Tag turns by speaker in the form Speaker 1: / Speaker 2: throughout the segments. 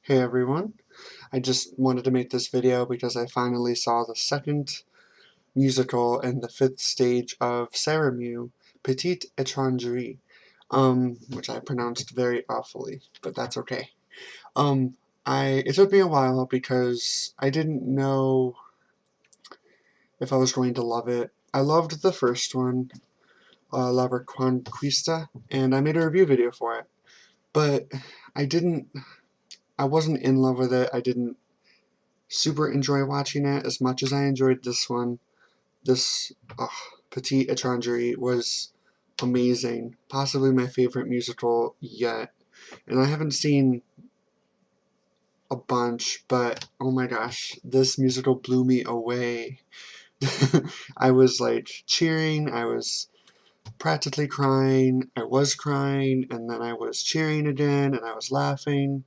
Speaker 1: Hey everyone, I just wanted to make this video because I finally saw the second musical in the fifth stage of Saramew, Petite Etrangere, which I pronounced very awfully, but that's okay. Um, it took me a while because I didn't know if I was going to love it. I loved the first one, La Reconquista, and I made a review video for it, but I didn't, I wasn't in love with it. I didn't super enjoy watching it as much as I enjoyed this one. This Petite Etrangere was amazing, possibly my favorite musical yet. And I haven't seen a bunch, but oh my gosh, this musical blew me away. I was like cheering, I was practically crying, I was crying, and then I was cheering again, and I was laughing,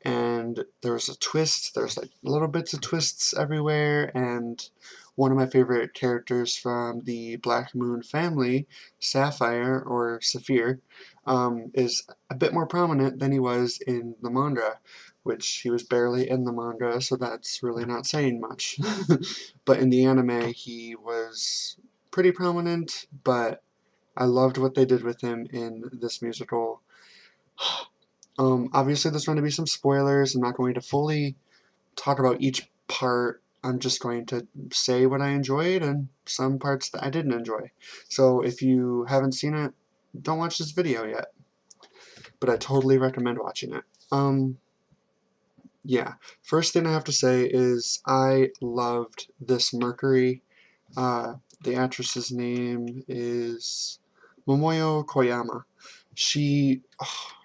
Speaker 1: and there was a twist, there's like little bits of twists everywhere, and one of my favorite characters from the Black Moon family, Sapphire, or Saphir, is a bit more prominent than he was in the manga, which he was barely in the manga, so that's really not saying much. But in the anime, he was pretty prominent, but I loved what they did with him in this musical. Obviously, there's going to be some spoilers. I'm not going to fully talk about each part. I'm just going to say what I enjoyed and some parts that I didn't enjoy. So if you haven't seen it, don't watch this video yet. But I totally recommend watching it. Yeah. First thing I have to say is I loved this Mercury. The actress's name is Momoyo Koyama.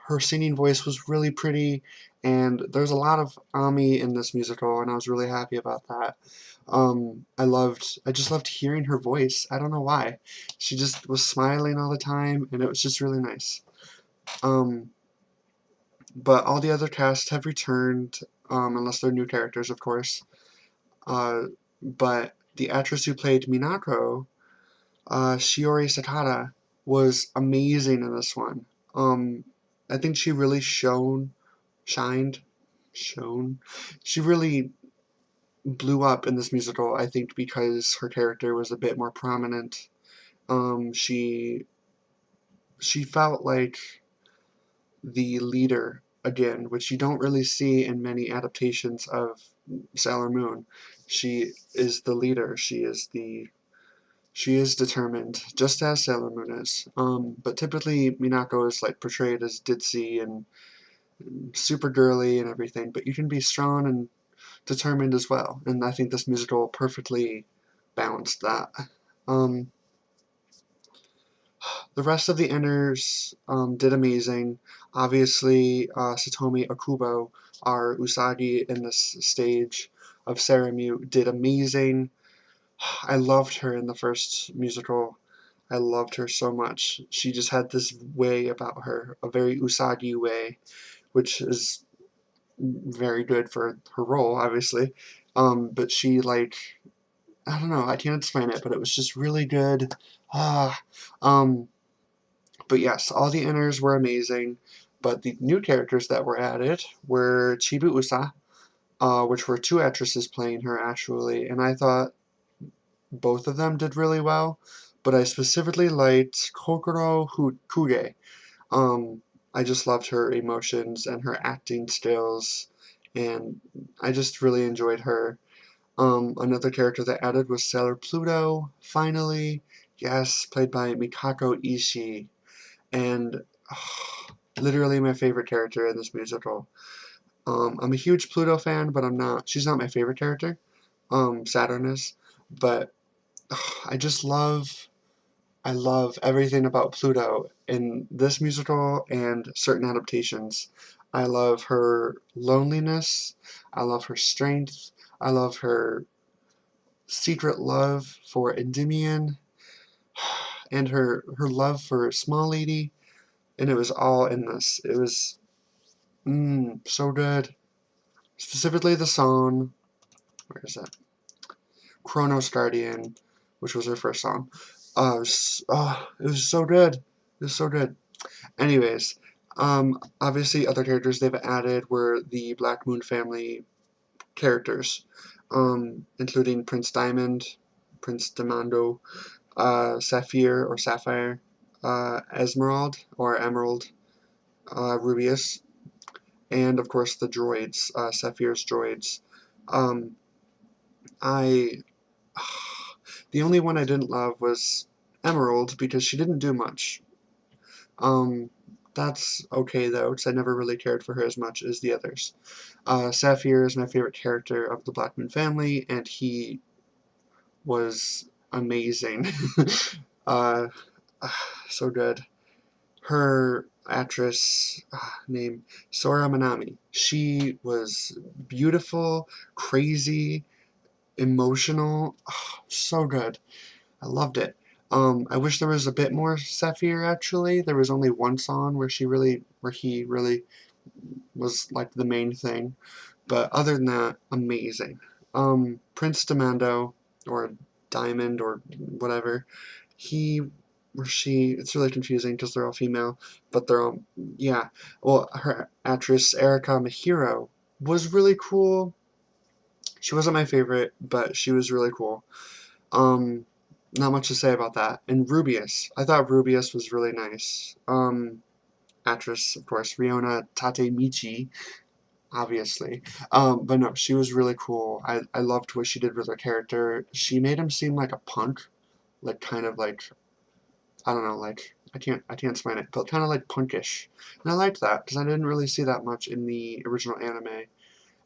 Speaker 1: Her singing voice was really pretty, and there's a lot of Ami in this musical, and I was really happy about that. I just loved hearing her voice. I don't know why. She just was smiling all the time, and it was just really nice. Um, but all the other cast have returned, unless they're new characters, of course. But the actress who played Minako, Shiori Sakata, was amazing in this one. I think she really shined, shone. She really blew up in this musical, I think, because her character was a bit more prominent. She felt like the leader again, which you don't really see in many adaptations of Sailor Moon. She is the leader. She is determined, just as Sailor Moon is. But typically Minako is like portrayed as ditzy and super girly and everything, but you can be strong and determined as well. And I think this musical perfectly balanced that. Um, the rest of the inners did amazing. Obviously, Satomi Akubo, our Usagi in this stage of Saramew, did amazing. I loved her in the first musical. I loved her so much. She just had this way about her, a very Usagi way, which is very good for her role, obviously. But she, like, I don't know, I can't explain it, but it was just really good. Ah, um, but yes, all the inners were amazing. But the new characters that were added were Chibu Usa, which were two actresses playing her actually, and I thought both of them did really well. But I specifically liked Kokoro Kuge. Um, I just loved her emotions and her acting skills, and I just really enjoyed her. Another character that added was Sailor Pluto, finally. Yes, played by Mikako Ishii. And literally my favorite character in this musical. I'm a huge Pluto fan, but she's not my favorite character. Saturn is. But I just I love everything about Pluto in this musical and certain adaptations. I love her loneliness. I love her strength. I love her secret love for Endymion and her love for Small Lady. And it was all in this. It was so good. Specifically the song, where is it? Chronos Guardian, which was her first song. It was so good. It was so good. Anyways, Obviously, other characters they've added were the Black Moon family characters, including Prince Diamond, Prince Demando, Sapphire or Sapphire, Esmeralda or Emerald, Rubius, and of course the droids, Sapphire's droids. Um, I the only one I didn't love was Emerald because she didn't do much. Um, that's okay though, because I never really cared for her as much as the others. Sapphire is my favorite character of the Blackman family, and he was amazing. uh, so good. Her actress name Sora Manami. She was beautiful, crazy, emotional. So good. I loved it. I wish there was a bit more Sapphire actually. There was only one song where he really was like the main thing. But other than that, amazing. Prince Demando, or Diamond, or whatever, he or she, it's really confusing because they're all female, but they're all, yeah. Well, her actress, Erica Mahiro, was really cool. She wasn't my favorite, but she was really cool. Um, Not much to say about that. And Rubius, I thought Rubius was really nice. Actress, of course, Riona Tatemichi, obviously. But no, she was really cool. I loved what she did with her character. She made him seem like a punk, like kind of like, I don't know, like I can't explain it, but kind of like punkish. And I liked that because I didn't really see that much in the original anime,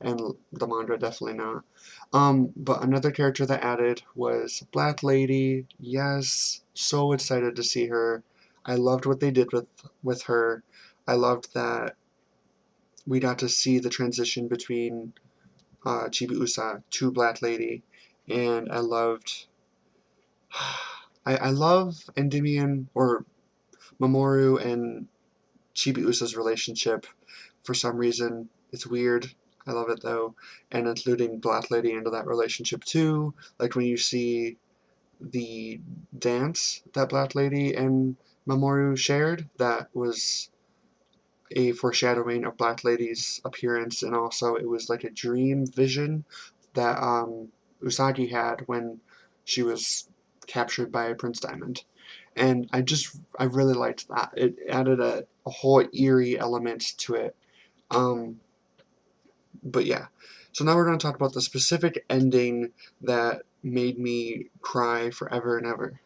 Speaker 1: and the manga definitely not. But another character that added was Black Lady. Yes, so excited to see her. I loved what they did with her. I loved that we got to see the transition between Chibiusa to Black Lady, and I loved. I love Endymion or Mamoru and Chibiusa's relationship. For some reason, it's weird. I love it though, and including Black Lady into that relationship too. Like when you see the dance that Black Lady and Mamoru shared, that was a foreshadowing of Black Lady's appearance, and also it was like a dream vision that Usagi had when she was captured by Prince Diamond. And I really liked that. It added a whole eerie element to it. Um, but yeah. So now we're going to talk about the specific ending that made me cry forever and ever.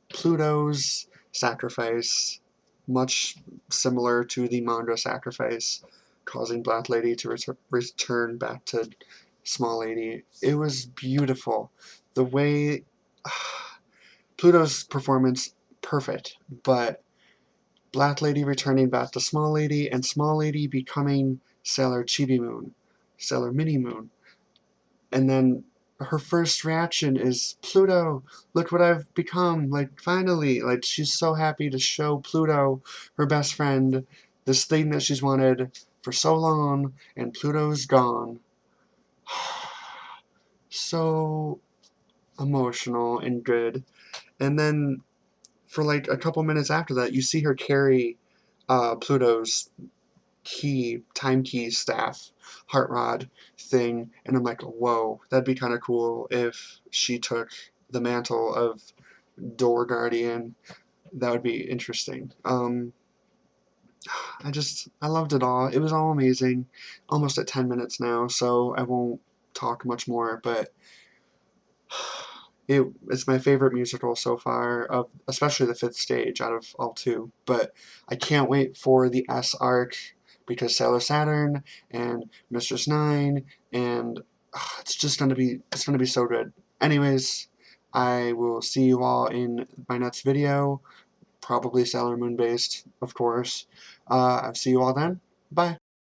Speaker 1: Pluto's sacrifice, much similar to the manga sacrifice, causing Black Lady to return back to Small Lady. It was beautiful. The way Pluto's performance, perfect, but Black Lady returning back to Small Lady, and Small Lady becoming Sailor Chibi Moon, Sailor Mini Moon. And then her first reaction is, Pluto, look what I've become, like, finally. Like, she's so happy to show Pluto, her best friend, this thing that she's wanted for so long, and Pluto's gone. So emotional and good. And then for like a couple minutes after that, you see her carry Pluto's time key staff, heart rod thing, and I'm like, whoa, that'd be kind of cool if she took the mantle of Door Guardian. That would be interesting. I loved it all. It was all amazing. Almost at 10 minutes now, so I won't talk much more, but it's my favorite musical so far, of especially the fifth stage out of all two. But I can't wait for the S arc because Sailor Saturn and Mistress Nine, and it's gonna be so good. Anyways, I will see you all in my next video, probably Sailor Moon based, of course. I'll see you all then. Bye.